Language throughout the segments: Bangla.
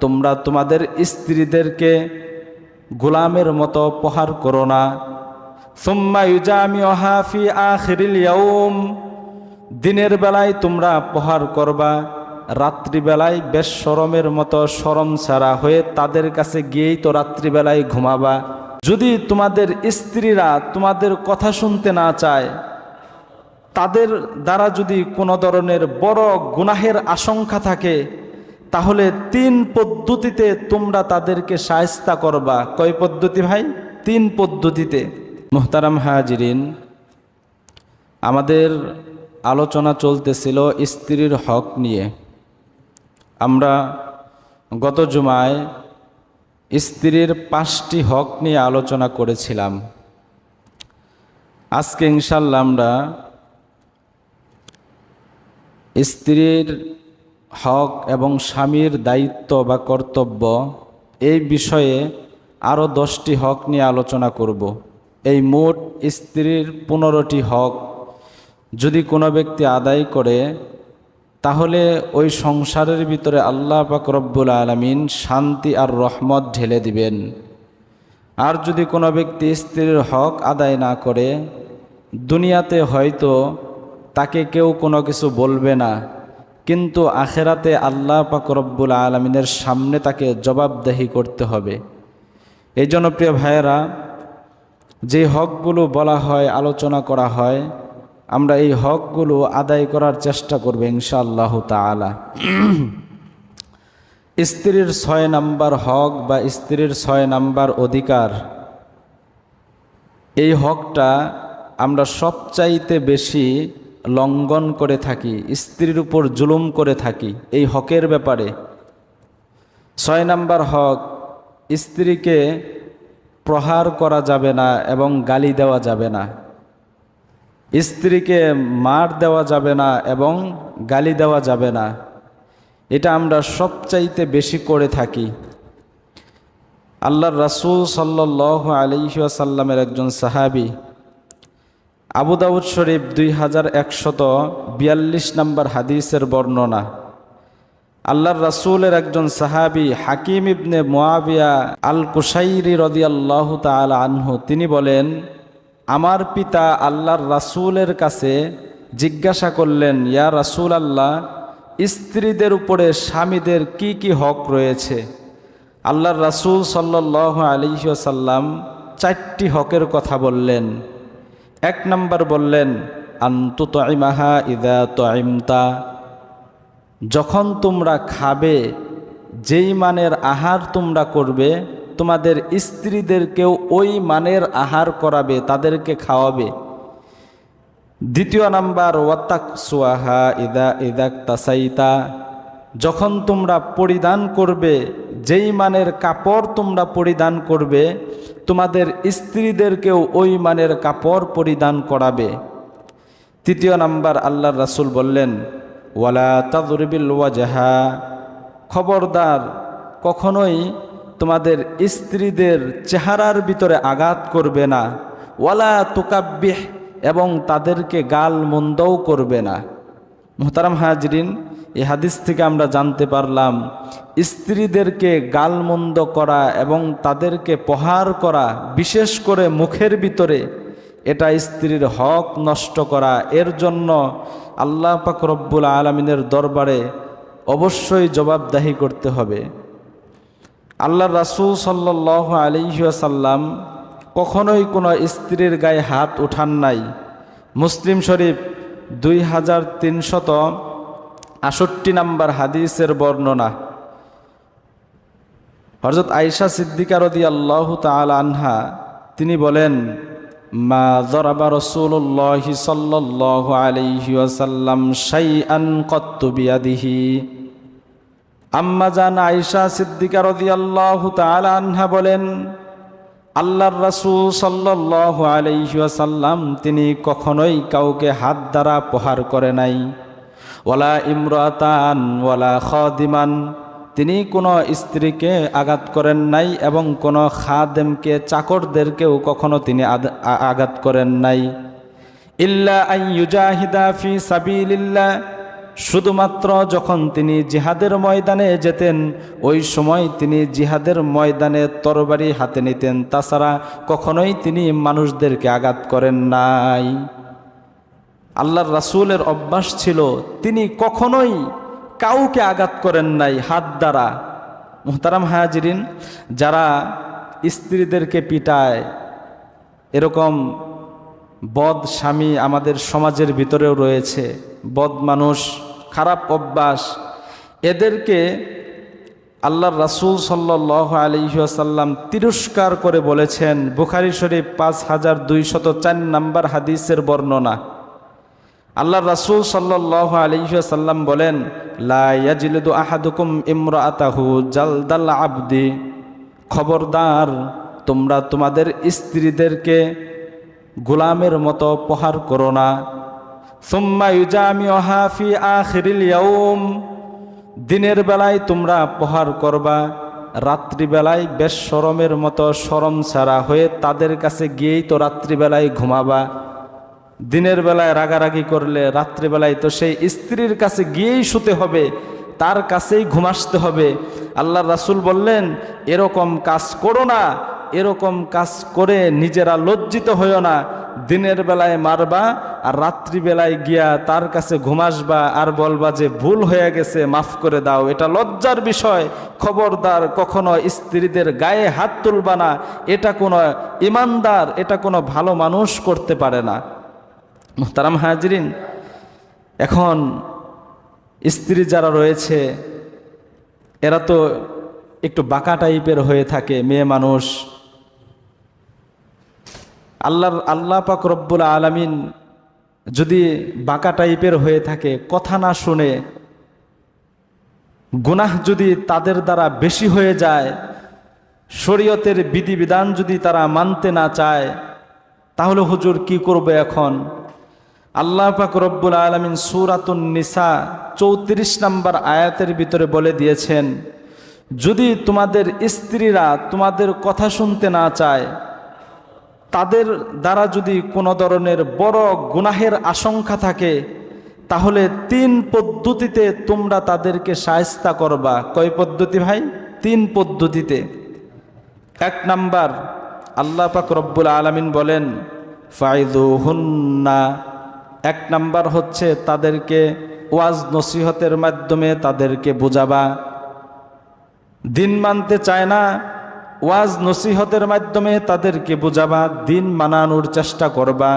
তোমরা তোমাদের স্ত্রীদেরকে গোলামের মতো প্রহার করো না। সুম্মা ইউজামিউহা ফি আখিরিল ইয়াউম, দিনের বেলায় তোমরা প্রহার করবা, রাত্রিবেলায় বেশরমের মতো শরম ছাড়া হয়ে তাদের কাছে গিয়েই তো রাত্রিবেলায় ঘুমাবা। যদি তোমাদের স্ত্রীরা তোমাদের কথা শুনতে না চায়, তাদের দ্বারা যদি কোনো ধরনের বড় গুনাহের আশঙ্কা থাকে, তাহলে 3 পদ্ধতিতে তোমরা তাদেরকে শায়েস্তা করবা। কয় পদ্ধতি ভাই? 3 পদ্ধতিতে। মুহতারাম হাজিরিন, আমাদের আলোচনা চলতেছিল স্ত্রীর হক নিয়ে। আমরা গত জুমায় স্ত্রীর 5টি হক নিয়ে আলোচনা করেছিলাম। আজকে ইনশাআল্লাহ আমরা স্ত্রীর হক এবং স্বামীর দায়িত্ব বা কর্তব্য এই বিষয়ে আরও 10টি হক নিয়ে আলোচনা করব। এই মোট স্ত্রীর 15টি হক যদি কোনো ব্যক্তি আদায় করে, তাহলে ওই সংসারের ভিতরে আল্লাহ পাক রব্বুল আলামিন শান্তি আর রহমত ঢেলে দিবেন। আর যদি কোনো ব্যক্তি স্ত্রীর হক আদায় না করে, দুনিয়াতে হয়তো তাকে কেউ কোনো কিছু বলবে না, কিন্তু আখেরাতে আল্লাহ পাক রব্বুল আলামিনের সামনে তাকে জবাবদেহি করতে হবে। এই জন্য প্রিয় ভাইয়েরা, যে হকগুলো বলা হয়, আলোচনা করা হয়, আমরা এই হকগুলো আদায় করার চেষ্টা করব ইনশাআল্লাহ তাআলা। স্ত্রীর 6 নাম্বার হক বা স্ত্রীর 6 নাম্বার অধিকার, এই হকটা আমরা সবচাইতে বেশি লঙ্ঘন করে থাকি, স্ত্রীর উপর জুলুম করে থাকি এই হকের ব্যাপারে। 6 নাম্বার হক, স্ত্রীকে প্রহার করা যাবে না এবং গালি দেওয়া যাবে না, স্ত্রীকে মার দেওয়া যাবে না এবং গালি দেওয়া যাবে না। এটা আমরা সবচাইতে বেশি করে থাকি। আল্লাহর রাসূল সাল্লাল্লাহু আলাইহি ওয়াসাল্লামের একজন সাহাবী, আবু দাউদ শরীফ 2142 নম্বর হাদিসের বর্ণনা। আল্লাহর রাসূলের একজন সাহাবী হাকিম ইবনে মুআবিয়া আল কুশাইরি রাদিয়াল্লাহু তাআলা আনহু, তিনি বলেন, আমার পিতা আল্লাহর রাসূলের কাছে জিজ্ঞাসা করলেন, ইয়া রাসূলাল্লাহ, স্ত্রীদের উপরে স্বামীদের কি কি হক রয়েছে? আল্লাহর রাসূল সাল্লাল্লাহু আলাইহি ওয়াসাল্লাম 4টি হকের কথা বললেন। 1 নম্বর বললেন, আনতুতইমাহা ইযা তুইমতা, যখন তোমরা খাবে, যেই মানের আহার তোমরা করবে, তোমাদের স্ত্রীদেরকেও ওই মানের আহার করাবে, তাদেরকে খাওয়াবে। 2 নাম্বার, ওয়াতাকসুয়াহা ইযা ইযাকতাসাইতা, যখন তোমরা পরিধান করবে, যেই মানের কাপড় তোমরা পরিধান করবে, তোমাদের স্ত্রীদেরকেও ওই মানের কাপড় পরিধান করাবে। 3 নাম্বার, আল্লাহর রাসূল বললেন, ওয়ালা তাযরিবিল ওয়াজহা, খবরদার কখনোই তোমাদের স্ত্রীদের চেহারার ভিতরে আঘাত করবে না। ওয়ালা তুকাব্বিহ, এবং তাদেরকে গাল মন্দও করবে না। মুহতারাম হাজরিন, এই হাদিস থেকে আমরা জানতে পারলাম, স্ত্রীদেরকে গালমন্দ করা এবং তাদেরকে প্রহার করা, বিশেষ করে মুখের ভিতরে, এটা স্ত্রীর হক নষ্ট করা। এর জন্য আল্লাহ পাক রব্বুল আলামিনের দরবারে অবশ্যই জবাবদাহি করতে হবে। আল্লাহর রাসূল সাল্লাল্লাহু আলাইহি ওয়াসাল্লাম কখনোই কোনো স্ত্রীর গায়ে হাত উঠান নাই। মুসলিম শরীফ 2368 নম্বর হাদিসের বর্ণনা। হযরত আয়েশা সিদ্দিকা রাদিয়াল্লাহু তাআলা আনহা, তিনি বলেন, মা যারাবা রাসূলুল্লাহি সাল্লাল্লাহু আলাইহি ওয়াসাল্লাম শাইআন কাত্তু বিয়াদিহি। আম্মা জান আয়েশা সিদ্দিকা রাদিয়াল্লাহু তাআলা আনহা বলেন, আল্লাহর রাসূল সাল্লাল্লাহু আলাইহি ওয়াসাল্লাম তিনি কখনোই কাউকে হাত দ্বারা প্রহার করে নাই। ওয়ালা ইমরাতান ওয়ালা খাদিমান, তিনি কোনো স্ত্রীকে আঘাত করেন নাই এবং কোনো খাদেমকে, চাকরদেরকেও কখনো তিনি আঘাত করেন নাই। ইল্লা আন ইউজাহিদা ফি সাবিলিল্লাহ, শুধুমাত্র যখন তিনি জিহাদের ময়দানে যেতেন ওই সময় তিনি জিহাদের ময়দানে তরবারি হাতে নিতেন, তাছাড়া কখনোই তিনি মানুষদেরকে আঘাত করেন নাই। আল্লাহর রাসূলের অভ্যাস ছিল তিনি কখনোই কাউকে আঘাত করেন নাই হাত দ্বারা। মুহতারাম হাজিরিন, যারা স্ত্রীদেরকে পিটায়, এরকম বদ স্বামী আমাদের সমাজের ভিতরেও রয়েছে, বদ মানুষ, খারাপ অভ্যাস, এদেরকে আল্লাহর রাসূল সাল্লাল্লাহু আলাইহি ওয়াসাল্লাম তিরস্কার করে বলেছেন। বুখারী শরীফ 5204 নম্বর হাদিসের বর্ণনা। আল্লাহর রাসূল সাল্লাল্লাহু আলাইহি ওয়াসাল্লাম বলেন, লা ইয়াজলিদু আহাদুকুম ইমরাআতাহু জালদাল আবদি, খবরদার তোমরা তোমাদের স্ত্রীদেরকে গোলামের মতো প্রহার করো না। সুম্মা ইউজামিউহা ফি আখিরিল ইয়াউম, দিনের বেলায় তোমরা প্রহার করবা, রাত্রিবেলায় বেশরমের মতো শরম ছাড়া হয়ে তাদের কাছে গিয়েই তো রাত্রিবেলায় ঘুমাবা। দিনের বেলায় রাগারাগি করলে রাত্রিবেলায় তো সেই স্ত্রীর কাছে গিয়েই শুতে হবে, তার কাছেই ঘুমাসতে হবে। আল্লাহর রাসূল বললেন, এরকম কাজ করো না, এরকম কাজ করে নিজেরা লজ্জিত হইও না। দিনের বেলায় মারবা আর রাত্রিবেলায় গিয়া তার কাছে ঘুমাসবা আর বলবা যে ভুল হয়ে গেছে, মাফ করে দাও। এটা লজ্জার বিষয়। খবরদার কখনো স্ত্রীদের গায়ে হাত তুলবা না। এটা কোনো ইমানদার, এটা কোনো ভালো মানুষ করতে পারে না। মুহতারাম হাজিরিন, এখন স্ত্রী যারা রয়েছে এরা তো একটু বাঁকা টাইপের হয়ে থাকে, মেয়ে মানুষ। আল্লাহ পাক রব্বুল আলামিন যদি বাঁকা টাইপের হয়ে থাকে, কথা না শুনে, গুনাহ যদি তাদের দ্বারা বেশি হয়ে যায়, শরীয়তের বিধিবিধান যদি তারা মানতে না চায়, তাহলে হুজুর কি করবে এখন? আল্লাহ পাক রব্বুল আলামিন সূরাতুন নিসা 34 নম্বর আয়াতের ভিতরে বলে দিয়েছেন, যদি তোমাদের স্ত্রীরা তোমাদের কথা শুনতে না চায়, তাদের দ্বারা যদি কোনো ধরনের বড় গুনাহের আশঙ্কা থাকে, তাহলে 3 পদ্ধতিতে তোমরা তাদেরকে শায়েস্তা করবা। কয় পদ্ধতি ভাই? 3 পদ্ধতিতে। 1 নাম্বার, আল্লাহ পাক রব্বুল আলামিন বলেন ফাইযুহুন্না, 1 নাম্বার হচ্ছে তাদেরকে ওয়াজ নসিহতের মাধ্যমে তাদেরকে বুঝাবা। দিন মানতে চায় না, ওয়াজ নসিহতের মাধ্যমে তাদেরকে বুঝাবা, দিন মানানোর চেষ্টা করবা,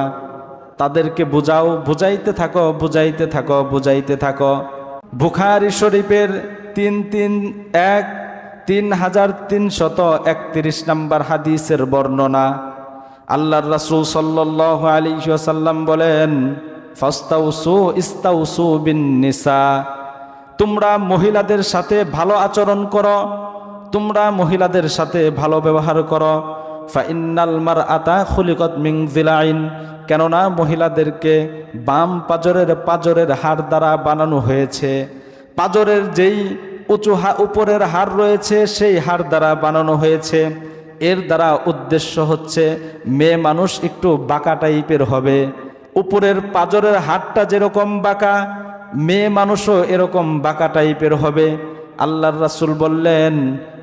তাদেরকে বুঝাও, বুঝাইতে থাকো, বুঝাইতে থাকো, বুঝাইতে থাকো। বুখারী শরীফের 3331 নম্বর হাদিসের বর্ণনা। আল্লাহর রাসূল সাল্লাল্লাহু আলাইহি ওয়াসাল্লাম বলেন, ফাস্তাউসু ইস্তাউসু বিন নিসা, তোমরা মহিলাদের সাথে ভালো আচরণ করো, তোমরা মহিলাদের সাথে ভালো ব্যবহার করো। ফাইন্নাল মারআতা খুলিকাত মিন যিলাইন, কেননা মহিলাদেরকে বাম পাজরের হাড় দ্বারা বানানো হয়েছে। পাজরের যেই উঁচু উপরের হাড় রয়েছে সেই হাড় দ্বারা বানানো হয়েছে। এর দ্বারা উদ্দেশ্য হচ্ছে মেয়ে মানুষ একটু বাঁকা টাইপের হবে। উপরের পাজরের হাড়টা যেরকম বাঁকা, মেয়ে মানুষও এরকম বাঁকা টাইপের হবে। আল্লাহর রাসূল বললেন,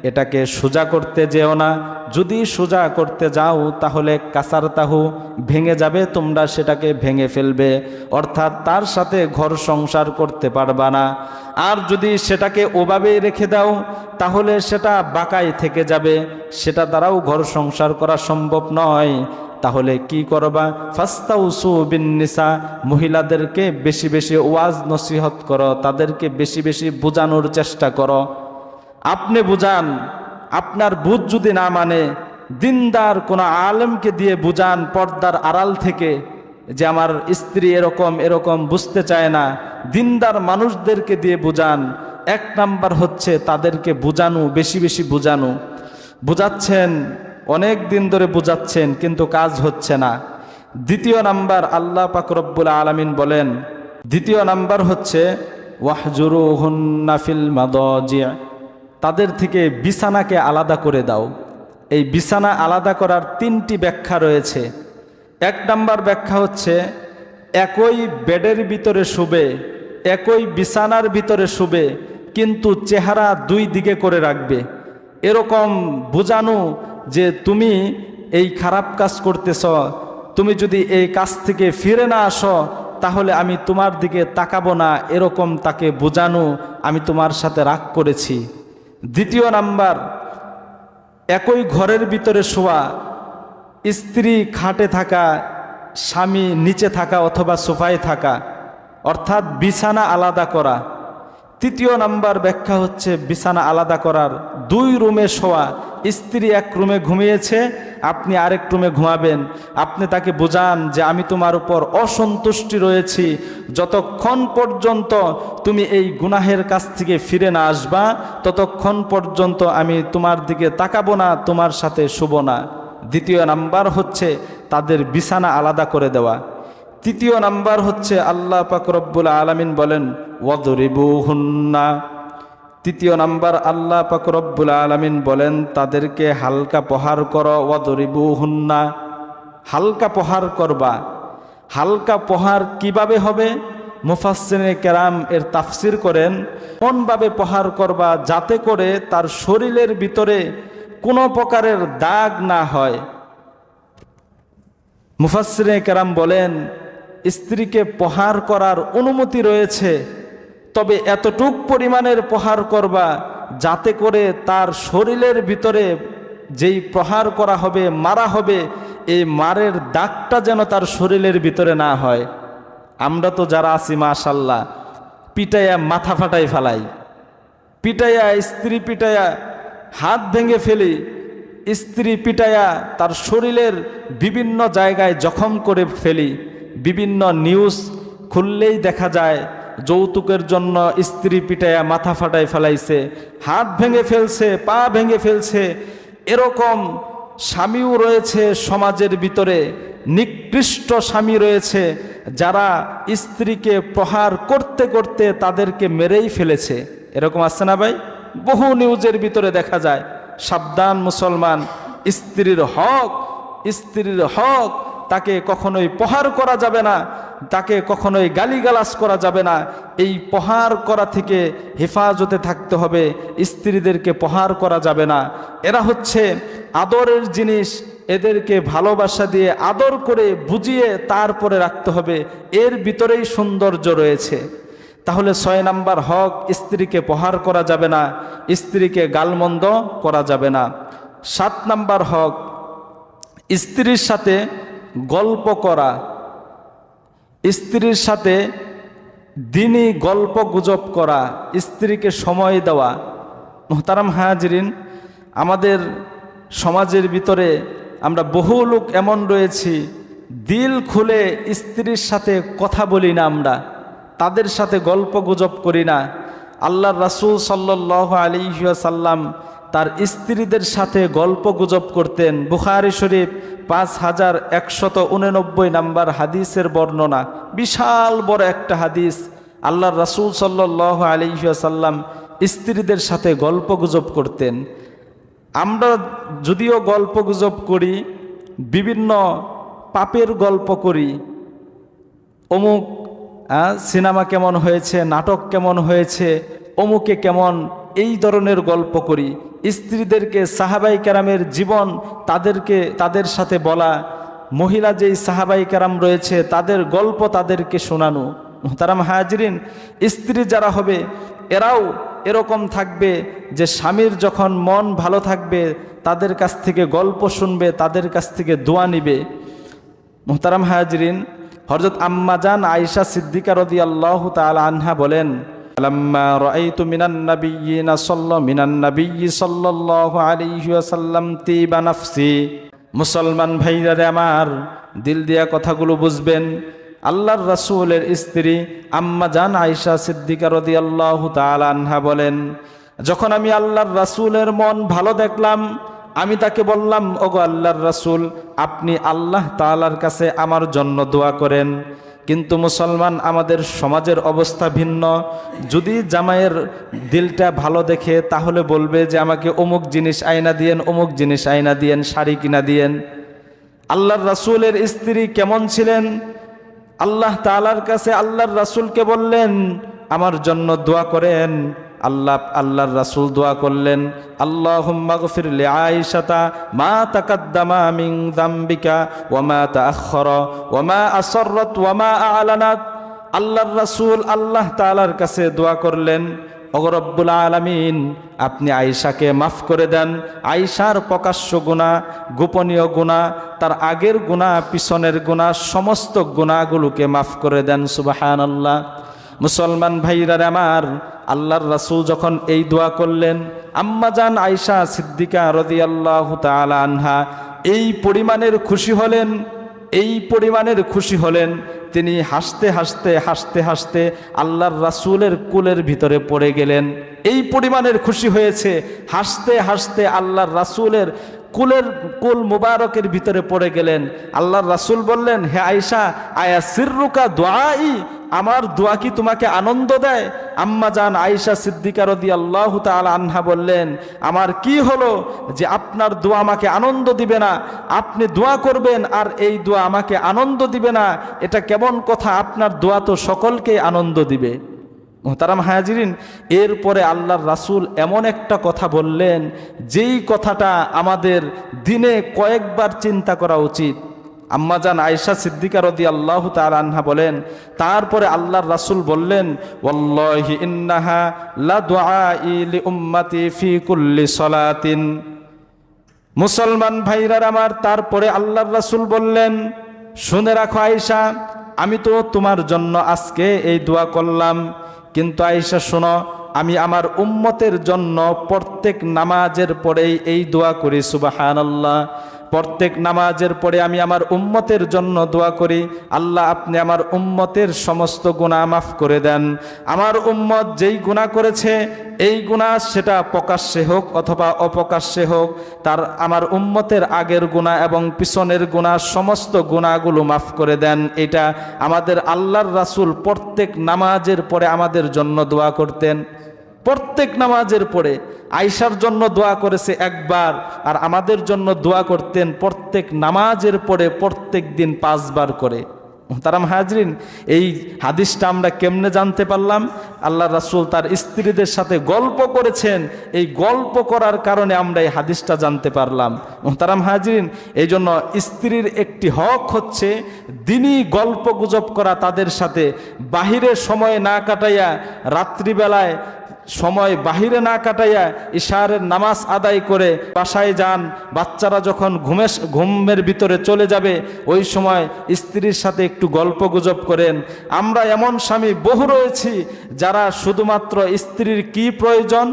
এটাকে সোজা করতে যেও না, যদি সোজা করতে যাও তাহলে কাসারতাহু, ভেঙে যাবে, তোমরা সেটাকে ভেঙে ফেলবে, অর্থাৎ তার সাথে ঘর সংসার করতে পারবা না। আর যদি সেটাকে ওভাবেই রেখে দাও তাহলে সেটা বাঁকাই থেকে যাবে, সেটা দ্বারাও ঘর সংসার করা সম্ভব নয়। তাহলে কি করবা? ফাস্তাউসু বিন নিসা, মহিলাদেরকে বেশি বেশি ওয়াজ নসিহত করো, তাদেরকে বেশি বেশি বোঝানোর চেষ্টা করো। আপনি বুঝান, আপনার বুঝ যদি না মানে দিনদার কোনো আলেমকে দিয়ে বুঝান পর্দার আড়াল থেকে, যে আমার স্ত্রী এরকম এরকম বুঝতে চায় না, দিনদার মানুষদেরকে দিয়ে বুঝান। 1 নাম্বার হচ্ছে তাদেরকে বুঝানো, বেশি বেশি বুঝানো। বুঝাচ্ছেন, অনেক দিন ধরে বুঝাচ্ছেন কিন্তু কাজ হচ্ছে না। 2 নাম্বার, আল্লাহ পাক রব্বুল আলামিন বলেন, 2 নাম্বার হচ্ছে ওয়াহজুরুহুন্না ফিল মাদাজি', তাদের থেকে বিছানাকে আলাদা করে দাও। এই বিছানা আলাদা করার 3টি ব্যাখ্যা রয়েছে। 1 নাম্বার ব্যাখ্যা হচ্ছে একই বেডের ভিতরে শুবে একই বিছানার ভিতরে শুবে, কিন্তু চেহারা দুই দিকে করে রাখবে, এরকম বোঝানো যে তুমি এই খারাপ কাজ করতেছ, তুমি যদি এই কাজ থেকে ফিরে না আসো তাহলে আমি তোমার দিকে তাকাবো না, এরকম তাকে বোঝানো আমি তোমার সাথে রাগ করেছি। দ্বিতীয় নাম্বার, একই ঘরের ভিতরে শোয়া, স্ত্রী খাটে থাকা, স্বামী নিচে থাকা অথবা সোফায় থাকা, অর্থাৎ বিছানা আলাদা করা। তৃতীয় নাম্বার ব্যাখ্যা হচ্ছে বিছানা আলাদা করার, দুই রুমে শোয়া, স্ত্রী এক রুমে ঘুমিয়েছে, আপনি আরেক রুমে ঘুমাবেন, আপনি তাকে বোঝান যে আমি তোমার উপর অসন্তুষ্টি রয়েছি, যতক্ষণ পর্যন্ত তুমি এই গুনাহের কাছ থেকে ফিরে না আসবা ততক্ষণ পর্যন্ত আমি তোমার দিকে তাকাবো না, তোমার সাথে শুব না। দ্বিতীয় নাম্বার হচ্ছে তাদের বিছানা আলাদা করে দেওয়া। তৃতীয় নাম্বার হচ্ছে আল্লাহ পাক রব্বুল আলামিন বলেন ওয়াদরিবুহুন্না। তৃতীয় নাম্বার আল্লাহ পাক রব্বুল আলামিন বলেন তাদেরকে হালকা প্রহার করো, ওয়াদরিবুহুন্না, হালকা প্রহার করবা। হালকা প্রহার কিভাবে হবে? মুফাসসিরিনে কেরাম এর তাফসির করেন, কোনভাবে প্রহার করবা যাতে করে তার শরীরের ভিতরে কোনো প্রকারের দাগ না হয়। মুফাসসিরিনে কেরাম বলেন স্ত্রীকে প্রহার করার অনুমতি রয়েছে, তবে এতটুক পরিমাণের প্রহার করবা যাতে করে তার শরীরের ভিতরে যেই প্রহার করা হবে, মারা হবে, এই মারের দাগটা যেন তার শরীরের ভিতরে না হয়। আমরা তো যারা আছি মাশাল্লাহ, পিটাইয়া মাথা ফাটাই ফেলাই, পিটাইয়া স্ত্রী পিটাইয়া হাত ভেঙে ফেলি, স্ত্রী পিটাইয়া তার শরীরের বিভিন্ন জায়গায় জখম করে ফেলি। বিভিন্ন নিউজ খুললেই দেখা যায় যৌতুকের জন্য স্ত্রী পিটাইয়া মাথা ফাটাই ফেলাইছে, হাত ভেঙে ফেলছে, পা ভেঙে ফেলছে। এরকম স্বামীও রয়েছে সমাজের ভিতরে, নিকৃষ্ট স্বামী রয়েছে যারা স্ত্রীকে প্রহার করতে করতে তাদেরকে মেরেই ফেলেছে। এরকম আছে না ভাই? বহু নিউজের ভিতরে দেখা যায়। সাবধান মুসলমান, স্ত্রীর হক তাকে কখনোই প্রহার করা যাবে না, তাকে কখনোই গালিগালাজ করা যাবে না। এই প্রহার করা থেকে হেফাজতে থাকতে হবে, স্ত্রীদেরকে প্রহার করা যাবে না। এরা হচ্ছে আদরের জিনিস, এদেরকে ভালোবাসা দিয়ে আদর করে বুঝিয়ে তারপরে রাখতে হবে, এর ভিতরেই সৌন্দর্য রয়েছে। তাহলে 6 নাম্বার হক, স্ত্রীকে প্রহার করা যাবে না, স্ত্রীকে গালমন্দ করা যাবে না। 7 নাম্বার হক, স্ত্রীর সাথে গল্প করা, স্ত্রীর সাথে দিনই গল্প গুজব করা, স্ত্রীকে সময় দেওয়া। মুহতারাম হাজরিন, আমাদের সমাজের ভিতরে আমরা বহু লোক এমন রয়েছি দিল খুলে স্ত্রীর সাথে কথা বলি না, আমরা তাদের সাথে গল্প গুজব করি না। আল্লাহর রাসূল সাল্লাল্লাহু আলাইহি ওয়াসাল্লাম তার স্ত্রীদের সাথে গল্প গুজব করতেন। বুখারী শরীফ 5189 নাম্বার হাদিসের বর্ণনা, বিশাল বড় একটা হাদিস। আল্লাহর রাসূল সাল্লাল্লাহু আলাইহি ওয়াসাল্লাম স্ত্রীদের সাথে গল্প গুজব করতেন। আমরা যদিও গল্প গুজব করি, বিভিন্ন পাপের গল্প করি, অমুক সিনেমা কেমন হয়েছে, নাটক কেমন হয়েছে, অমুকে কেমন, এই ধরনের গল্প করি। স্ত্রীদেরকে সাহাবাই কেরামের জীবন তাদের সাথে বলা, মহিলা যেই সাহাবাই কেরাম রয়েছে তাদের গল্প তাদেরকে শোনানো। মুহতারাম হাজরিন, স্ত্রী যারা হবে এরাও এরকম থাকবে যে স্বামীর যখন মন ভালো থাকবে তাদের কাছ থেকে গল্প শুনবে, তাদের কাছ থেকে দোয়া নিবে। মুহতারাম হাজরিন, হযরত আম্মা জান আয়েশা সিদ্দিকা রাদিয়াল্লাহু তাআলা আনহা বলেন, লাম্মা রাআইতু মিনান নাবিয়্যি সাল্লাল্লাহু আলাইহি ওয়াসাল্লাম তিবা নাফসি। মুসলমান ভাইরা আমার, দিল দিয়া কথাগুলো বুঝবেন। আল্লাহর রাসূলের স্ত্রী আম্মা জান আয়েশা সিদ্দিকা রাদিয়াল্লাহু তাআলা আনহা বলেন, যখন আমি আল্লাহর রাসূলের মন ভালো দেখলাম, আমি তাকে বললাম, ওগো আল্লাহর রাসূল, আপনি আল্লাহ তাআলার কাছে আমার জন্য দোয়া করেন। কিন্তু মুসলমান, আমাদের সমাজের অবস্থা ভিন্ন। যদি জামাইয়ের দিলটা ভালো দেখে তাহলে বলবে যে আমাকে অমুক জিনিস আয়না দিয়েন, অমুক জিনিস আয়না দিয়েন, শাড়ি কিনা দিয়েন। আল্লাহর রাসূলের স্ত্রী কেমন ছিলেন? আল্লাহ তাআলার কাছে আল্লাহর রাসূলকে বললেন আমার জন্য দোয়া করেন। আল্লাহর রাসূল দোয়া করলেন, আল্লাহুম্মা গফির লি আয়েশাতা মা তাকাদ্দামা মিন যামবিকা ওয়া মা তাআখারা ওয়া মা আসররাত ওয়া মা আ'লানাত। আল্লাহর রাসূল আল্লাহ তাআলার কাছে দোয়া করলেন, ওগো রব্বুল আলামিন, আপনি আয়েশাকে মাফ করে দেন। আয়েশার প্রকাশ্য গুনাহ, গোপনীয় গুনাহ, তার আগের গুনাহ, পিছনের গুনাহ, সমস্ত গুনাহগুলোকে মাফ করে দেন। সুবহানাল্লাহ। মুসলমান ভাইরা আমার, আল্লাহর রাসূল যখন এই দোয়া করলেন, আম্মাজান আয়েশা সিদ্দিকা রাদিয়াল্লাহু তাআলা আনহা এই পরিমাণের খুশি হলেন, তিনি হাসতে হাসতে আল্লাহর রাসূলের কুলের ভিতরে পড়ে গেলেন। এই পরিমাণের খুশি হয়েছে, হাসতে হাসতে আল্লাহর রাসূলের কুল মুবারকের ভিতরে পড়ে গেলেন। আল্লাহর রাসূল বললেন, হে আয়েশা, আয়া সিররুকা দুআই, আমার দোয়া কি তোমাকে আনন্দ দেয়? আম্মা জান আয়েশা সিদ্দিকা রাদিয়াল্লাহু তাআলা আনহা বললেন, আমার কি হলো যে আপনার দোয়া আমাকে আনন্দ দিবে না? আপনি দোয়া করবেন আর এই দোয়া আমাকে আনন্দ দিবে না, এটা কেমন কথা? আপনার দোয়া তো সকলকে আনন্দ দিবে। মুহতারাম হাজিরিন, এরপরে আল্লাহর রাসূল এমন একটা কথা বললেন, যেই কথাটা আমাদের দিনে কয়েকবার চিন্তা করা উচিত। আম্মাজান আয়েশা সিদ্দিকা রাদিয়াল্লাহু তাআলা আনহা বলেন, তারপরে আল্লাহর রাসূল বললেন, ওয়াল্লাহি ইন্নাহা লা দুআই লি উম্মতি ফি কুল্লি সালাতিন। মুসলমান ভাইরা আমার, তারপরে আল্লাহর রাসূল বললেন, শুনে রাখো আয়েশা, আমি তো তোমার জন্য আজকে এই দোয়া করলাম, কিন্তু আয়েশা শোনো, আমি আমার উম্মতের জন্য প্রত্যেক নামাজের পরেই এই দোয়া করি। সুবহানাল্লাহ। প্রত্যেক নামাজের পরে আমি আমার উম্মতের জন্য দোয়া করি, আল্লাহ আপনি আমার উম্মতের সমস্ত গুনাহ মাফ করে দেন। আমার উম্মত যেই গুনাহ করেছে, এই গুনাহ সেটা প্রকাশ্যে হোক অথবা অপ্রকাশ্যে হোক, তার আমার উম্মতের আগের গুনাহ এবং পিছনের গুনাহ, সমস্ত গুনাহগুলো মাফ করে দেন। এটা আমাদের আল্লাহর রাসূল প্রত্যেক নামাজের পরে আমাদের জন্য দোয়া করতেন। প্রত্যেক নামাজের পরে আয়েশার জন্য দোয়া করেছে একবার, আর আমাদের জন্য দোয়া করতেন প্রত্যেক নামাজের পরে প্রত্যেক দিন 5 বার করে। মুহতারাম হাজরিন, এই হাদিসটা আমরা কেমনে জানতে পারলাম? আল্লাহ রাসূল তার স্ত্রীদের সাথে গল্প করেছেন, এই গল্প করার কারণে আমরা এই হাদিসটা জানতে পারলাম। মুহতারাম হাজরিন, এই জন্য স্ত্রীর একটি হক হচ্ছে দিনই গল্প গুজব করা, তাদের সাথে বাহিরে সময় না কাটাইয়া, রাত্রিবেলায় সময় বাহিরে না কাটাইয়া ইশারের নামাজ আদায় করে বাসায় যান। বাচ্চারা যখন ঘুমের ভিতরে চলে যাবে, ওই সময় স্ত্রীর সাথে একটু গল্প গুজব করেন। আমরা এমন স্বামী বহু রয়েছি যারা শুধুমাত্র স্ত্রীর কি প্রয়োজন,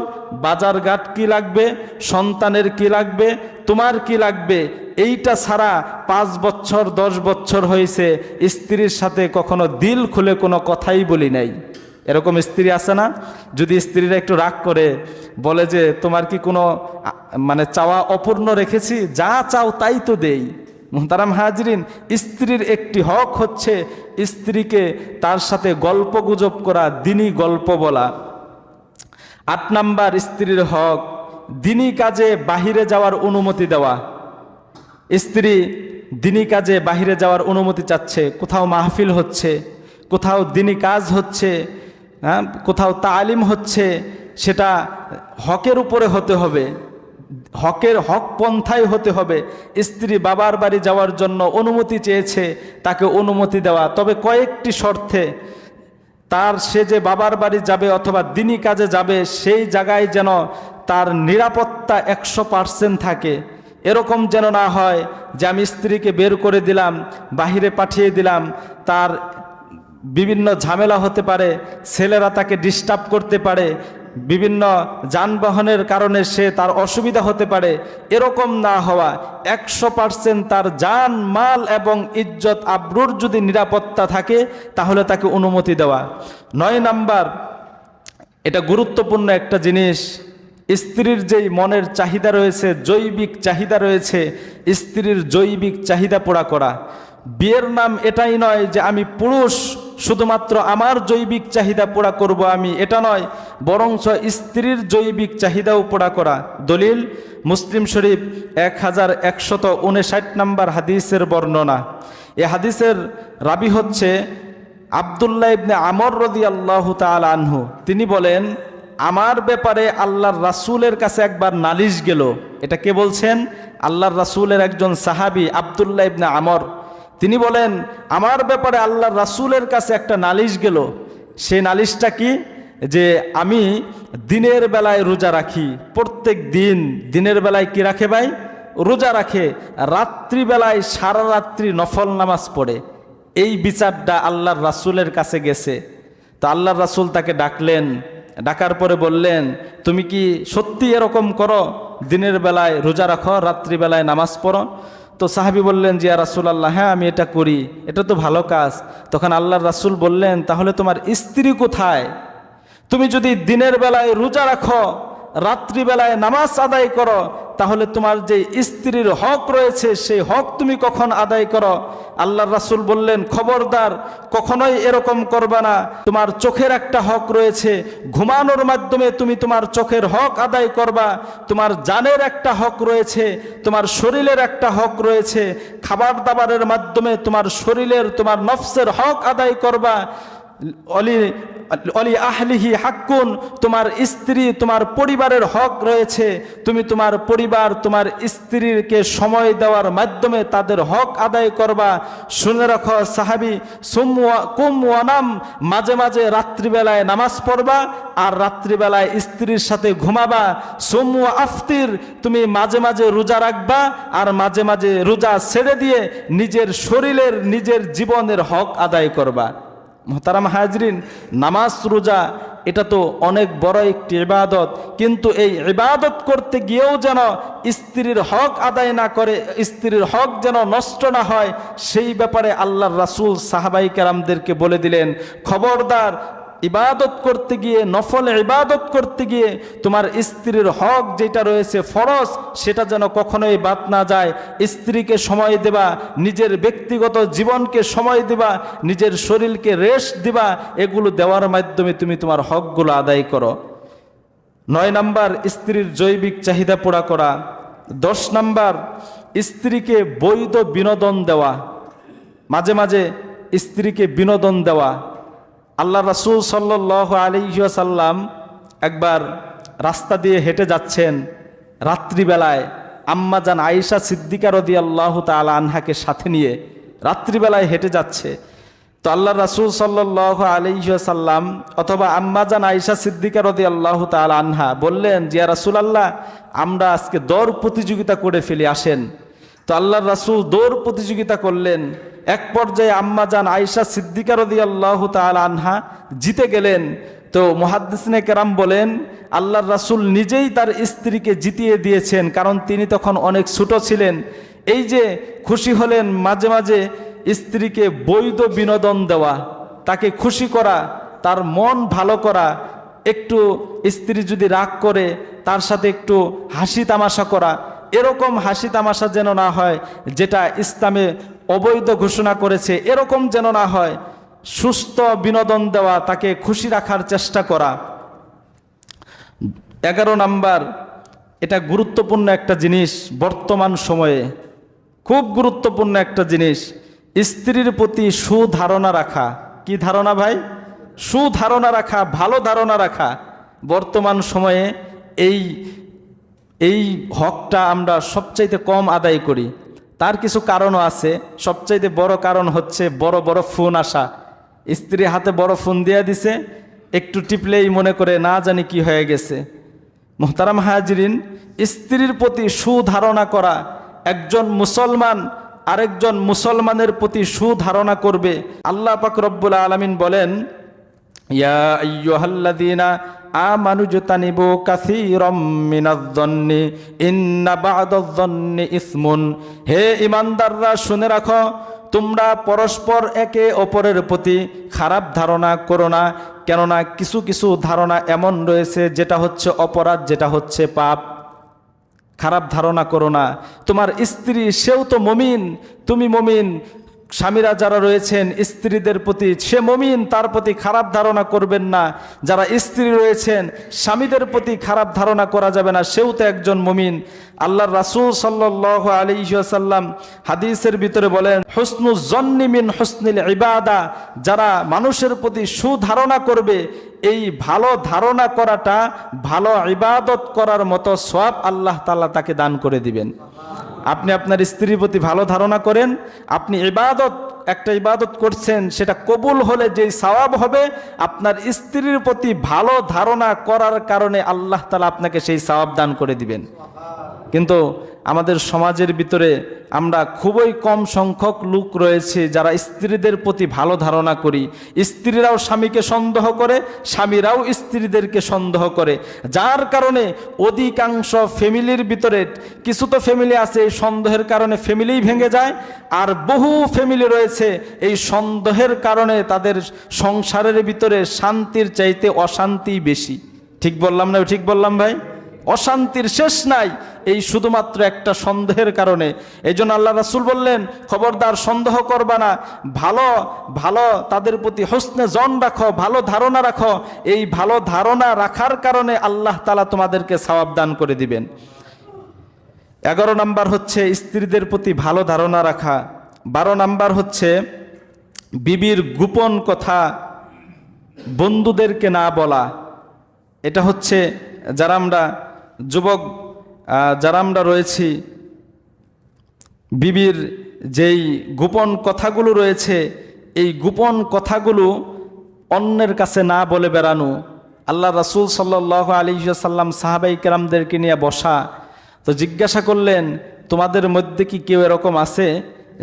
বাজারঘাট কি লাগবে, সন্তানের কি লাগবে, তোমার কি লাগবে, এইটা ছাড়া 5 বছর 10 বছর হয়েছে স্ত্রীর সাথে কখনো দিল খুলে কোনো কথাই বলি নাই। এরকম স্ত্রী আছে না? যদি স্ত্রীরা একটু রাগ করে বলে যে তোমার কি কোনো চাওয়া অপূর্ণ রেখেছি, যা চাও তাই তো দেই। মুহতারাম হাজরিন, স্ত্রীর একটি হক হচ্ছে স্ত্রীকে তার সাথে গল্প গুজব করা, দিনী গল্প বলা। 8 নাম্বার স্ত্রীর হক, দিনী কাজে বাহিরে যাওয়ার অনুমতি দেওয়া। স্ত্রী দিনী কাজে বাহিরে যাওয়ার অনুমতি চাচ্ছে, কোথাও মাহফিল হচ্ছে, কোথাও দিনী কাজ হচ্ছে, কোথাও তালিম হচ্ছে, সেটা হকের উপরে হতে হবে, হক পন্থায় হতে হবে। স্ত্রী বাবার বাড়ি যাওয়ার জন্য অনুমতি চেয়েছে, তাকে অনুমতি দেওয়া, তবে কয়েকটি শর্তে। সে যে বাবার বাড়ি যাবে অথবা দিনী কাজে যাবে, সেই জায়গায় যেন তার নিরাপত্তা 100% থাকে। এরকম যেন না হয় যে আমি স্ত্রীকে বের করে দিলাম, বাহিরে পাঠিয়ে দিলাম, তার বিভিন্ন ঝামেলা হতে পারে, ছেলেরা তাকে ডিস্টার্ব করতে পারে, বিভিন্ন যানবাহনের কারণে তার অসুবিধা হতে পারে। এরকম না হওয়া, 100% তার জান মাল এবং ইজ্জত আবরুর যদি নিরাপত্তা থাকে, তাহলে তাকে অনুমতি দেওয়া। 9 নাম্বার, এটা গুরুত্বপূর্ণ একটা জিনিস, স্ত্রীর যেই মনের চাহিদা রয়েছে, জৈবিক চাহিদা রয়েছে, স্ত্রীর জৈবিক চাহিদা পুরা করা। বিয়ের নাম এটাই নয় যে আমি পুরুষ, শুধুমাত্র আমার জৈবিক চাহিদা পুরা করব আমি, এটা নয়, বরঞ্চ স্ত্রীর জৈবিক চাহিদাও পুরা করা। দলিল মুসলিম শরীফ 1159 নম্বর হাদিসের বর্ণনা। এ হাদিসের রাবি হচ্ছে আব্দুল্লাহ ইবনে আমর রাদিয়াল্লাহু তাআলা আনহু। তিনি বলেন, আমার ব্যাপারে আল্লাহর রাসূলের কাছে একবার নালিশ গেল। এটা কে বলছেন? আল্লাহর রাসূলের একজন সাহাবী আব্দুল্লাহ ইবনে আমর। তিনি বলেন, আমার ব্যাপারে আল্লাহর রাসূলের কাছে একটা নালিশ গেল। সেই নালিশটা কি? যে আমি দিনের বেলায় রোজা রাখি, প্রত্যেক দিন দিনের বেলায় কি রাখে ভাই? রোজা রাখে, রাত্রিবেলায় সারা রাত্রি নফল নামাজ পড়ে। এই বিচারটা আল্লাহর রাসূলের কাছে গেছে। তো আল্লাহর রাসূল তাকে ডাকলেন, ডাকার পরে বললেন, তুমি কি সত্যি এরকম করো? দিনের বেলায় রোজা রাখো, রাত্রিবেলায় নামাজ পড়ো? তো সাহাবী বললেন, জি ইয়া রাসূলুল্লাহ, হ্যাঁ আমি এটা করি, এটা তো ভালো কাজ। তখন আল্লাহর রাসূল বললেন, তাহলে তোমার স্ত্রী কোথায়? তুমি যদি দিনের বেলায় রোজা রাখো, রাত্রিবেলায় নামাজ আদায় করো, তাহলে তোমার যে স্ত্রীর হক রয়েছে সেই হক তুমি কখন আদায় করো? আল্লাহর রাসূল বললেন, খবরদার, কখনোই এরকম করবে না। তোমার চোখের একটা হক রয়েছে, ঘুমানোর মাধ্যমে তুমি তোমার চোখের হক আদায় করবা। তোমার জানের একটা হক রয়েছে, তোমার শরীরের একটা হক রয়েছে, খাবার দাবারের মাধ্যমে তোমার শরীরের, তোমার নফসের হক আদায় করবা। অলি আহলিহি হাক্কুন, তোমার স্ত্রী, তোমার পরিবারের হক রয়েছে, তুমি তোমার পরিবার, তোমার স্ত্রীকে সময় দেওয়ার মাধ্যমে তাদের হক আদায় করবা। শুনে রাখো সাহাবী, কুম ওয়ানাম, মাঝে মাঝে রাত্রিবেলায় নামাজ পড়বা আর রাত্রিবেলায় স্ত্রীর সাথে ঘুমাবা। সুম আফতির, তুমি মাঝে মাঝে রোজা রাখবা আর মাঝে মাঝে রোজা ছেড়ে দিয়ে নিজের শরীরের, নিজের জীবনের হক আদায় করবা। মোহতারাম হাজরিন, নামাজ রোজা এটা তো অনেক বড় একটি ইবাদত, কিন্তু এই ইবাদত করতে গিয়েও যেন স্ত্রীর হক আদায় না করে, স্ত্রীর হক যেন নষ্ট না হয়, সেই ব্যাপারে আল্লাহর রাসূল সাহাবাই কেরামদেরকে বলে দিলেন, খবরদার, ইবাদত করতে গিয়ে, নফল ইবাদত করতে গিয়ে তোমার স্ত্রীর হক যেটা রয়েছে ফরজ, সেটা যেন কখনোই বাদ না যায়। স্ত্রীকে সময় দেবা, নিজের ব্যক্তিগত জীবনকে সময় দেবা, নিজের শরীরকে রেস্ট দিবা, এগুলো দেওয়ার মাধ্যমে তুমি তোমার হকগুলো আদায় করো। 9 নাম্বার, স্ত্রীর জৈবিক চাহিদা পুরা করা। 10 নাম্বার, স্ত্রীকে বৈধ বিনোদন দেওয়া, মাঝে মাঝে স্ত্রীকে বিনোদন দেওয়া। আল্লাহ রাসূল সাল্লাল্লাহু আলাইহি ওয়াসাল্লাম একবার রাস্তা দিয়ে হেঁটে যাচ্ছেন রাত্রিবেলায়, আম্মাজান আয়েশা সিদ্দিকা রাদিয়াল্লাহু তাআলা আনহাকে সাথে নিয়ে রাত্রিবেলায় হেঁটে যাচ্ছে। তো আল্লাহ রাসূল সাল্লাল্লাহু আলাইহি ওয়াসাল্লাম অথবা আম্মাজান আয়েশা সিদ্দিকা রাদিয়াল্লাহু তাআলা আনহা বললেন, ইয়া রাসূলুল্লাহ, আমরা আজকে দৌড় প্রতিযোগিতা করে ফেলি, আসেন। তো আল্লাহর রাসূল দৌড় প্রতিযোগিতা করলেন। এক পর্যায়ে আম্মাজান আয়েশা সিদ্দিকা রাদিয়াল্লাহু তাআলা আনহা জিতে গেলেন। তো মুহাদ্দিসিনে কেরাম বলেন, আল্লাহর রাসূল নিজেই তার স্ত্রীকে জিতিয়ে দিয়েছেন, কারণ তিনি তখন অনেক ছোট ছিলেন। এই যে খুশি হলেন, মাঝে মাঝে স্ত্রীকে বৈধ বিনোদন দেওয়া, তাকে খুশি করা, তার মন ভালো করা, একটু স্ত্রী যদি রাগ করে তার সাথে একটু হাসি তামাশা করা। এরকম হাসি তামাশা যেন না হয় যেটা ইসলামে অবৈধ ঘোষণা করেছে, এরকম যেন না হয়। সুস্থ বিনোদন দেওয়া, তাকে খুশি রাখার চেষ্টা করা। 11 নাম্বার, এটা গুরুত্বপূর্ণ একটা জিনিস, বর্তমান সময়ে খুব গুরুত্বপূর্ণ একটা জিনিস, স্ত্রীর প্রতি সুধারণা রাখা। কি ধারণা ভাই? সুধারণা রাখা, ভালো ধারণা রাখা। বর্তমান সময়ে এই হকটা আমরা সবচাইতে কম আদায় করি। তার কিছু কারণও আছে। সবচাইতে বড় কারণ হচ্ছে বড় বড় ফোন আসা। স্ত্রী হাতে বড় ফোন দিয়ে দিছে, একটু টিপলেই মনে করে না জানি কি হয়ে গেছে। মুহতারাম হাজরিন, স্ত্রীর প্রতি সুধারণা করা, একজন মুসলমান আরেকজন মুসলমানের প্রতি সুধারণা করবে। আল্লাহ পাক রব্বুল আলামিন বলেন, ইয়া আইয়ুহাল্লাযীনা আমানু জতানিবু কাসীরাম মিনায-যন্নি ইন্না বা'দায-যন্নি ইসমুন। হে ঈমানদাররা, শুনে রাখো, তোমরা পরস্পর একে অপরের প্রতি খারাপ ধারণা করো না, কেননা কিছু কিছু ধারণা এমন রয়েছে যেটা হচ্ছে অপরাধ, যেটা হচ্ছে পাপ। খারাপ ধারণা করো না। তোমার স্ত্রী, সেও তো মুমিন, তুমি মুমিন, স্বামীরা যারা রয়েছেন স্ত্রীদের প্রতি, সে মুমিন, তার প্রতি খারাপ ধারণা করবেন না। যারা স্ত্রী রয়েছেন স্বামীদের প্রতি খারাপ ধারণা করা যাবে না, সেও তো একজন মুমিন। আল্লাহর রাসূল সাল্লাল্লাহু আলাইহি ওয়াসাল্লাম হাদিসের ভিতরে বলেন, হুসনুজ জন্নি মিন হুসনিল ইবাদা, যারা মানুষের প্রতি সুধারণা করবে, এই ভালো ধারণা করাটা ভালো ইবাদত করার মতো সওয়াব আল্লাহ তাআলা তাকে দান করে দিবেন। আপনি আপনার স্ত্রীর প্রতি ভালো ধারণা করেন, আপনি একটা ইবাদত করছেন, সেটা কবুল হলে যেই সওয়াব হবে, আপনার স্ত্রীর প্রতি ভালো ধারণা করার কারণে আল্লাহ তাআলা আপনাকে সেই সওয়াব দান করে দিবেন। কিন্তু আমাদের সমাজের ভিতরে আমরা খুবই কম সংখ্যক লোক রয়েছে যারা স্ত্রীদের প্রতি ভালো ধারণা করি। স্ত্রীরাও স্বামীকে সন্দেহ করে, স্বামীরাও স্ত্রীদেরকে সন্দেহ করে, যার কারণে অধিকাংশ ফ্যামিলির ভিতরে, কিছু তো ফ্যামিলি আছে এই সন্দেহের কারণে ফ্যামিলিই ভেঙে যায়, আর বহু ফ্যামিলি রয়েছে এই সন্দেহের কারণে তাদের সংসারের ভিতরে শান্তির চাইতে অশান্তি বেশি। ঠিক বললাম না? ঠিক বললাম ভাই? অশান্তির শেষ নাই এই শুধুমাত্র একটা সন্দেহের কারণে। এই জন্য আল্লাহ রাসূল বললেন, খবরদার সন্দেহ করবা না, ভালো তাদের প্রতি হুসনে জন রাখো, ভালো ধারণা রাখো। এই ভালো ধারণা রাখার কারণে আল্লাহ তাআলা তোমাদেরকে সওয়াব দান করে দিবেন। 11 নাম্বার হচ্ছে স্ত্রীদের প্রতি ভালো ধারণা রাখা। 12 নাম্বার হচ্ছে বিবির গোপন কথা বন্ধুদেরকে না বলা। এটা হচ্ছে যারা আমরা যুবক, যারা আমরা রয়েছি, বিবির যেই গোপন কথাগুলো রয়েছে, এই গোপন কথাগুলো অন্যের কাছে না বলে বেড়ানো। আল্লাহ রাসূল সাল্লাল্লাহু আলাইহি ওয়াসাল্লাম সাহাবায়ে কেরামদেরকে নিয়ে বসা, তো জিজ্ঞাসা করলেন, তোমাদের মধ্যে কি কেউ এরকম আছে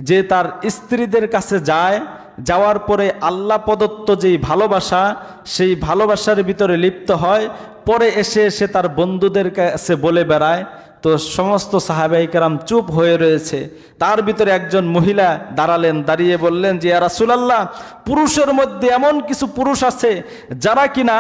যে তার স্ত্রীদের কাছে যায়, যাওয়ার পরে আল্লাহ প্রদত্ত যেই ভালোবাসা, সেই ভালোবাসার ভিতরে লিপ্ত হয়, পরে এসে সে তার বন্ধুদের কাছে বলে বেড়ায়? তো সমস্ত সাহাবায়ে কেরাম চুপ হয়ে রয়েছে। তার ভিতরে একজন মহিলা দাঁড়ালেন, দাঁড়িয়ে বললেন যে, ইয়া রাসূলুল্লাহ, পুরুষের মধ্যে এমন কিছু পুরুষ আছে যারা কিনা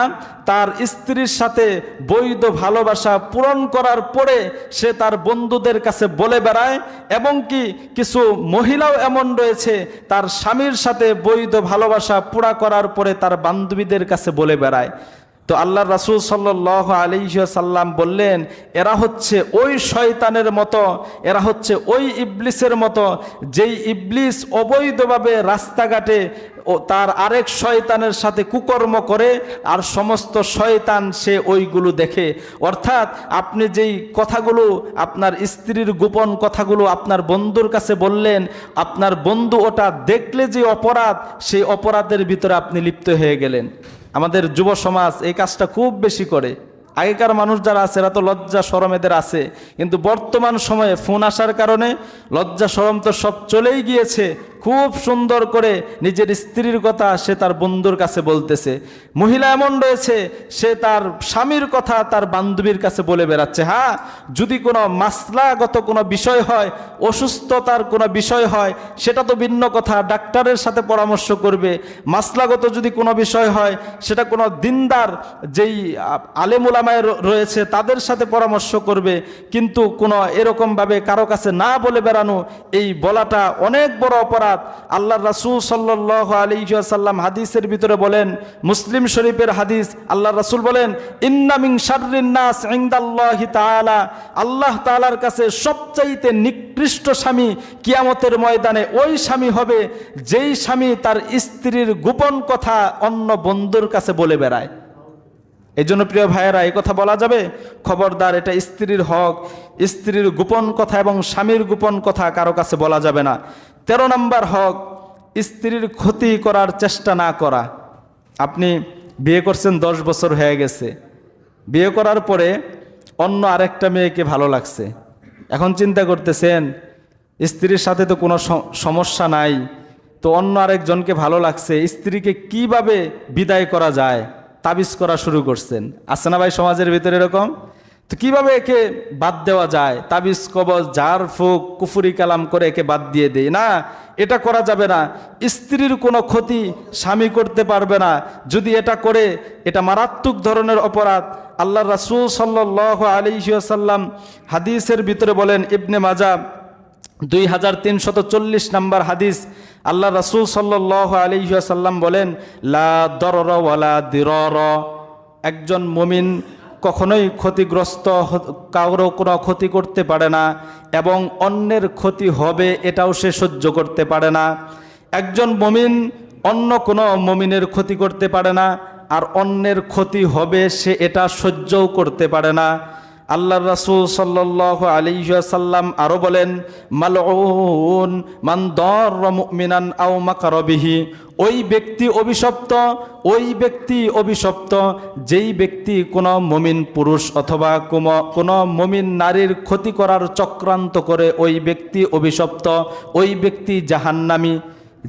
তার স্ত্রীর সাথে বৈধ ভালোবাসা পূরণ করার পরে সে তার বন্ধুদের কাছে বলে বেড়ায়, এবং কি কিছু মহিলাও এমন রয়েছে তার স্বামীর সাথে বৈধ ভালোবাসা পুরা করার পরে তার বান্ধবীদের কাছে বলে বেড়ায়। তো আল্লাহর রাসূল সাল্লাল্লাহু আলাইহি ওয়াসাল্লাম বললেন, এরা হচ্ছে ওই শয়তানের মতো, এরা হচ্ছে ওই ইবলিসের মতো, যেই ইবলিস অবৈধভাবে রাস্তাঘাটে তার আরেক শয়তানের সাথে কুকর্ম করে, আর সমস্ত শয়তান সে ওইগুলো দেখে। অর্থাৎ আপনি যেই কথাগুলো, আপনার স্ত্রীর গোপন কথাগুলো আপনার বন্ধুর কাছে বললেন, আপনার বন্ধু ওটা দেখলে যে অপরাধ, সেই অপরাধের ভিতরে আপনি লিপ্ত হয়ে গেলেন। আমাদের যুব সমাজ এই কাজটা খুব বেশি করে। আগেকার মানুষ যারা আছে এরা তো লজ্জা শরম এদের আছে, কিন্তু বর্তমান সময়ে ফোন আসার কারণে লজ্জা শরম তো সব চলেই গিয়েছে। খুব সুন্দর করে নিজের স্ত্রীর কথা সে তার বন্ধুর কাছে বলতেছে। মহিলা এমন রয়েছে, সে তার স্বামীর কথা তার বান্ধবীর কাছে বলে বেড়াচ্ছে। হ্যাঁ, যদি কোনো মাসলাগত কোনো বিষয় হয়, অসুস্থতার কোনো বিষয় হয়, সেটা তো ভিন্ন কথা, ডাক্তারের সাথে পরামর্শ করবে। মাসলাগত যদি কোনো বিষয় হয়, সেটা কোনো দিনদার যেই আলেম উলামায়ে রয়েছে তাদের সাথে পরামর্শ করবে। কিন্তু কোনো এরকমভাবে কারো কাছে না বলে বেড়ানো, এই বলাটা অনেক বড় অপরাধ। আল্লাহর রাসূল সাল্লাল্লাহু আলাইহি ওয়াসাল্লাম হাদিসের ভিতরে বলেন, মুসলিম শরীফের হাদিস, আল্লাহর রাসূল বলেন, ইন্না মিন শাররিন নাস ইনদাল্লাহি তাআলা, আল্লাহ তাআলার কাছে সবচাইতে নিকৃষ্ট স্বামী কিয়ামতের ময়দানে ওই স্বামী হবে যেই স্বামী তার স্ত্রীর গোপন কথা অন্য বন্ধুর কাছে বলে বেড়ায়। এই জন্য প্রিয় ভাইয়েরা, এই কথা বলা যাবে, খবরদার, এটা স্ত্রীর হক। স্ত্রীর গোপন কথা এবং স্বামীর গোপন কথা কারো কাছে বলা যাবে না। 13 নম্বর হক, স্ত্রীর ক্ষতি করার চেষ্টা না করা। আপনি বিয়ে করছেন, 10 বছর হয়ে গেছে, বিয়ে করার পরে অন্য আরেকটা মেয়েকে ভালো লাগছে। এখন চিন্তা করতেছেন স্ত্রীর সাথে তো কোনো সমস্যা নাই, তো অন্য আরেকজনকে ভালো লাগছে, স্ত্রীকে কিভাবে বিদায় করা যায়, তাবিজ করা শুরু করছেন। আছে না ভাই সমাজের ভিতরে এরকম? তো কিভাবে একে বাদ দেওয়া যায়, তাবিজ কবজ ঝাড় ফুক কুফরি কালাম করে একে বাদ দিয়ে দেয় না, এটা করা যাবে না। স্ত্রীর কোনো ক্ষতি স্বামী করতে পারবে না, যদি এটা করে এটা মারাত্মক ধরনের অপরাধ। আল্লাহর রাসূল সাল্লাল্লাহু আলাইহি ওয়াসাল্লাম হাদিসের ভিতরে বলেন, ইবনে মাজাহ 2340 নম্বর হাদিস, আল্লাহ রাসূল সাল্লাল্লাহু আলাইহি ওয়াসাল্লাম বলেন, লা দরর ওয়ালা দিরর, একজন মুমিন কখনোই ক্ষতিগ্রস্ত, কারো কোনো ক্ষতি করতে পারে না এবং অন্যের ক্ষতি হবে এটাও সে সহ্য করতে পারে না। একজন মুমিন অন্য কোনো মুমিনের ক্ষতি করতে পারে না, আর অন্যের ক্ষতি হবে সে এটা সহ্যও করতে পারে না। আল্লাহর রাসূল সাল্লাল্লাহু আলাইহি ওয়াসাল্লাম আরো বলেন, মালউন মান দাররা মুমিনান আও মাকারা বিহি, ওই ব্যক্তি অভিশপ্ত, ওই ব্যক্তি অভিশপ্ত যেই ব্যক্তি কোনো মুমিন পুরুষ অথবা কোনো মুমিন নারীর ক্ষতি করার চক্রান্ত করে, ওই ব্যক্তি অভিশপ্ত, ওই ব্যক্তি জাহান্নামী।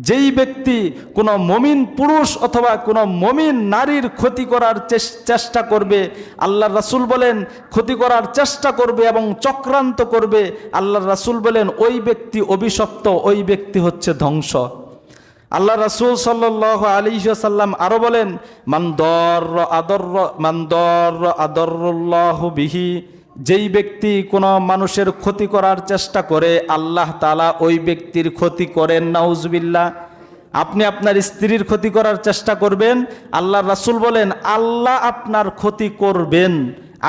যেই ব্যক্তি কোনো মুমিন পুরুষ অথবা কোনো মুমিন নারীর ক্ষতি করার চেষ্টা করবে, আল্লাহর রাসূল বলেন ক্ষতি করার চেষ্টা করবে এবং চক্রান্ত করবে, আল্লাহর রাসূল বলেন ওই ব্যক্তি অভিশপ্ত, ওই ব্যক্তি হচ্ছে ধ্বংস। আল্লাহ রাসূল সাল্লাল্লাহু আলাইহি ওয়াসাল্লাম আরো বলেন, মান দাররা আদাররাল্লাহু বিহি, যেই ব্যক্তি কোনো মানুষের ক্ষতি করার চেষ্টা করে আল্লাহ তাআলা ওই ব্যক্তির ক্ষতি করেন। নাউজুবিল্লাহ। আপনি আপনার স্ত্রীর ক্ষতি করার চেষ্টা করবেন, আল্লাহর রাসূল বলেন আল্লাহ আপনার ক্ষতি করবেন।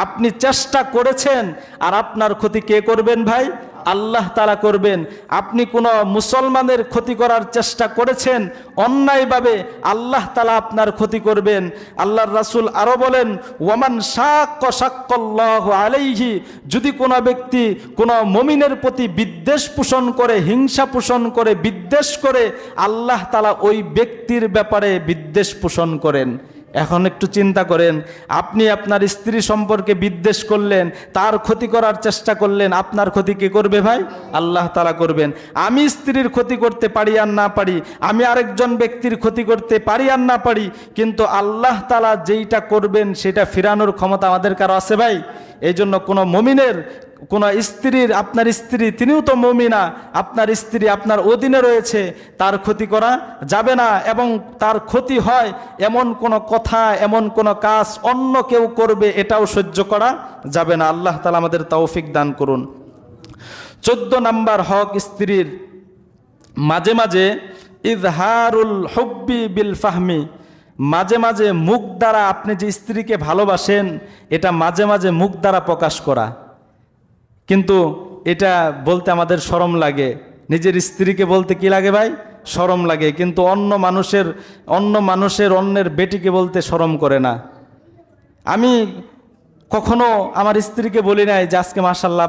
আপনি চেষ্টা করেছেন আর আপনার ক্ষতি কে করবেন ভাই? আল্লাহ তাআলা করবেন। আপনি কোনো মুসলমানের ক্ষতি করার চেষ্টা করেছেন অন্যায়ভাবে, আল্লাহ তাআলা আপনার ক্ষতি করবেন। আল্লাহর রাসূল আরো বলেন, ওয়ামান শাক্কাল্লাহু আলাইহি, যদি কোনো ব্যক্তি কোনো মুমিনের প্রতি বিদ্বেষ পোষণ করে, হিংসা পোষণ করে, বিদ্বেষ করে, আল্লাহ তাআলা ওই ব্যক্তির ব্যাপারে বিদ্বেষ পোষণ করেন। এখন একটু চিন্তা করেন, আপনি আপনার স্ত্রী সম্পর্কে বিদ্বেষ করলেন, তার ক্ষতি করার চেষ্টা করলেন, আপনার ক্ষতি কে করবে ভাই? আল্লাহ তাআলা করবেন। আমি স্ত্রীর ক্ষতি করতে পারি আর না পারি, আমি আরেকজন ব্যক্তির ক্ষতি করতে পারি আর না পারি, কিন্তু আল্লাহ তাআলা যেইটা করবেন সেটা ফিরানোর ক্ষমতা আমাদের কারো আছে ভাই? এই জন্য কোনো মুমিনের, কোনো স্ত্রীর, আপনার স্ত্রী তিনিও তো মুমিনা, আপনার স্ত্রী আপনার অধীনে রয়েছে, তার ক্ষতি করা যাবে না, এবং তার ক্ষতি হয় এমন কোনো কথা, এমন কোনো কাজ অন্য কেউ করবে এটাও সহ্য করা যাবে না। আল্লাহ তাআলা আমাদের তৌফিক দান করুন। 14 নাম্বার হক স্ত্রীর, মাঝে মাঝে ইজহারুল হুব্বি বিল ফাহমি, মাঝে মাঝে মুখ দ্বারা আপনি যে স্ত্রীকে ভালোবাসেন এটা মাঝে মাঝে মুখ দ্বারা প্রকাশ করা। কিন্তু এটা বলতে আমাদের শরম লাগে, নিজের স্ত্রীকে বলতে কি লাগে ভাই? শরম লাগে। কিন্তু অন্যের বেটিকে বলতে শরম করে না। আমি কখনো আমার স্ত্রীকে বলি নাই যে আজকে মাশাআল্লাহ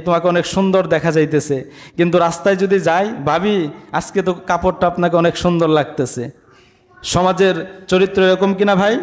তোমাকে অনেক সুন্দর দেখা যাইতেছে, কিন্তু রাস্তায় যদি যাই, ভাবি আজকে তো কাপড়টা আপনাকে অনেক সুন্দর লাগতেছে। সমাজের চরিত্র এরকম কিনা ভাই?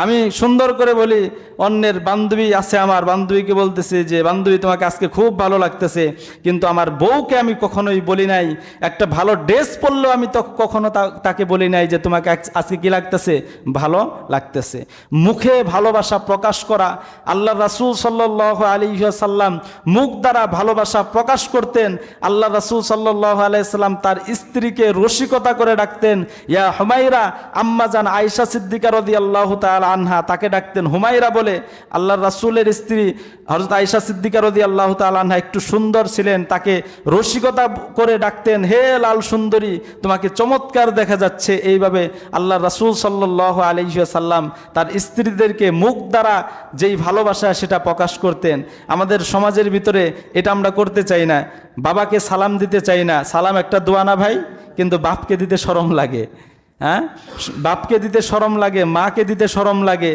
আমি সুন্দর করে বলি, অন্যের বান্ধবী আছে, আমার বান্ধবীকে বলতেছে যে বান্ধবী তোমাকে আজকে খুব ভালো লাগতেছে, কিন্তু আমার বউকে আমি কখনোই বলি নাই, একটা ভালো ড্রেস পরলেও আমি তো কখনো তাকে বলি নাই যে তোমাকে আজকে কি লাগতেছে, ভালো লাগতেছে। মুখে ভালোবাসা প্রকাশ করা, আল্লাহ রাসূল সাল্লাল্লাহু আলাইহি ওয়াসাল্লাম মুখ দ্বারা ভালোবাসা প্রকাশ করতেন। আল্লাহ রাসূল সাল্লাল্লাহু আলাইহি ওয়াসাল্লাম তার স্ত্রীকে রসিকতা করে ডাকতেন, ইয়া হুমাইরা, আম্মাজান আয়েশা সিদ্দিকা রাদিয়াল্লাহু তাআলা আনহা, তাকে ডাকতেন হুমাইরা বলে। আল্লাহর রাসূলের স্ত্রী হযরত আয়েশা সিদ্দিকা রাদিয়াল্লাহু তাআলা আনহা একটু সুন্দর ছিলেন, তাকে রসিকতা করে ডাকতেন, হে লাল সুন্দরী, তোমাকে চমৎকার দেখা যাচ্ছে। এইভাবে আল্লাহর রাসূল সাল্লাল্লাহু আলাইহি ওয়াসাল্লাম তার স্ত্রীদেরকে মুখ দ্বারা যেই ভালোবাসা সেটা প্রকাশ করতেন। আমাদের সমাজের ভিতরে এটা আমরা করতে চাই না। বাবাকে সালাম দিতে চাই না, সালাম একটা দোয়া না ভাই, কিন্তু বাপকে দিতে শরম লাগে। হ্যাঁ, বাপকে দিতে শরম লাগে, মাকে দিতে শরম লাগে,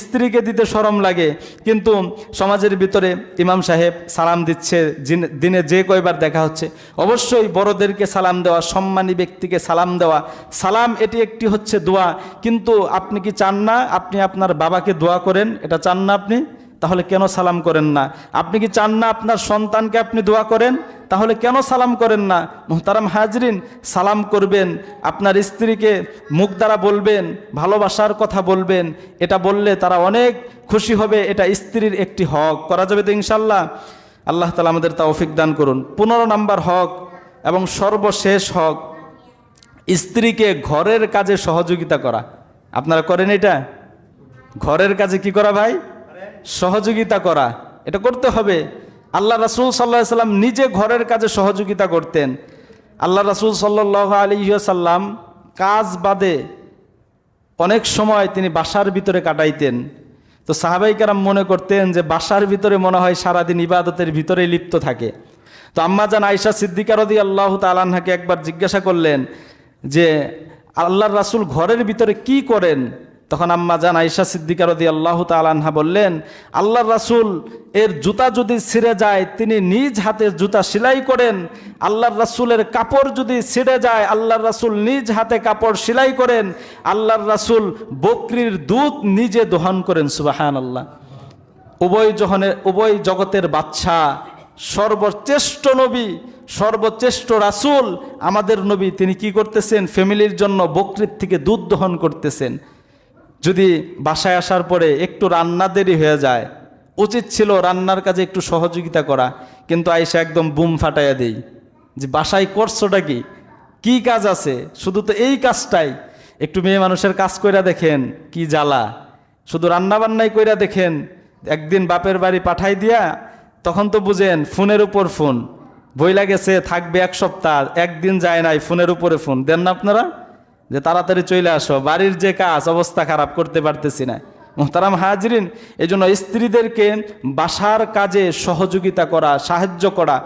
স্ত্রীকে দিতে শরম লাগে। কিন্তু সমাজের ভিতরে ইমাম সাহেব সালাম দিচ্ছে, দিনে যে কয়বার দেখা হচ্ছে, অবশ্যই বড়দেরকে সালাম দেওয়া, সম্মানী ব্যক্তিকে সালাম দেওয়া, সালাম এটি একটি হচ্ছে দোয়া। কিন্তু আপনি কি চান না আপনি আপনার বাবাকে দোয়া করেন? এটা চান না আপনি? তাহলে কেন সালাম করেন না? আপনি কি চান না আপনার সন্তানকে আপনি দোয়া করেন? তাহলে কেন সালাম করেন না? মুহতারাম হাজরিন, সালাম করবেন, আপনার স্ত্রীকে মুখ দ্বারা বলবেন, ভালোবাসার কথা বলবেন। এটা বললে তারা অনেক খুশি হবে। এটা স্ত্রীর একটি হক, করা যাবে তো ইনশাল্লাহ। আল্লাহ তাআলা আমাদের তৌফিক দান করুন। 15 নম্বর হক এবং সর্বশেষ হক, স্ত্রীকে ঘরের কাজে সহযোগিতা করা। আপনারা করেন এটা? ঘরের কাজে কি করা ভাই? সহযোগিতা করা। এটা করতে হবে। আল্লাহ রাসূল সাল্লাল্লাহু আলাইহি সাল্লাম নিজে ঘরের কাজে সহযোগিতা করতেন। আল্লাহ রাসূল সাল্লাল্লাহু আলাইহি ওয়াসাল্লাম কাজ বাদে অনেক সময় তিনি বাসার ভিতরে কাটাইতেন। তো সাহাবাই কেরাম মনে করতেন যে বাসার ভিতরে মনে হয় সারাদিন ইবাদতের ভিতরে লিপ্ত থাকে। তো আম্মাজান আয়েশা সিদ্দিকা রাদিয়াল্লাহু তাআলা আনহাকে একবার জিজ্ঞাসা করলেন যে আল্লাহর রাসূল ঘরের ভিতরে কি করেন? তখন আম্মাজান আয়েশা সিদ্দিকা রাদিয়াল্লাহু তাআলা আনহা বললেন, আল্লাহর রাসূল এর জুতা যদি ছিঁড়ে যায় তিনি নিজ হাতে জুতা সেলাই করেন, আল্লাহর রাসূলের কাপড় যদি ছিঁড়ে যায় আল্লাহর রাসূল নিজ হাতে কাপড় সেলাই করেন, আল্লাহর রাসূল বকরির দুধ নিজে দহন করেন। সুবহানাল্লাহ। উভয় জগতের বাদশা, সর্বশ্রেষ্ঠ নবী, সর্বশ্রেষ্ঠ রাসূল আমাদের নবী, তিনি কি করতেছেন? ফ্যামিলির জন্য বকরির থেকে দুধ দহন করতেছেন। যদি বাসায় আসার পরে একটু রান্না দেরি হয়ে যায়, উচিত ছিল রান্নার কাজে একটু সহযোগিতা করা, কিন্তু আয়েশা একদম বুম ফাটাইয়া দেই যে বাসায় করছোটা কি, কি কাজ আছে? শুধু তো এই কাজটাই। একটু মেয়ে মানুষের কাজ কইরা দেখেন কি জ্বালা, শুধু রান্না বান্নাই কইরা দেখেন। একদিন বাপের বাড়ি পাঠাই দিয়া, তখন তো বুঝেন ফোনের উপর ফোন, বইলা গেছে থাকবে এক সপ্তাহ, একদিন যায় নাই ফোনের উপরে ফোন দেন না আপনারা, যে তাড়াতাড়ি চলে আসো, বাড়ির যে কাজ অবস্থা খারাপ, করতে পারতেছি না। মুহতারাম হাজরিন, এই জন্য স্ত্রীদেরকে বাসার কাজে সহযোগিতা করা, সাহায্য করা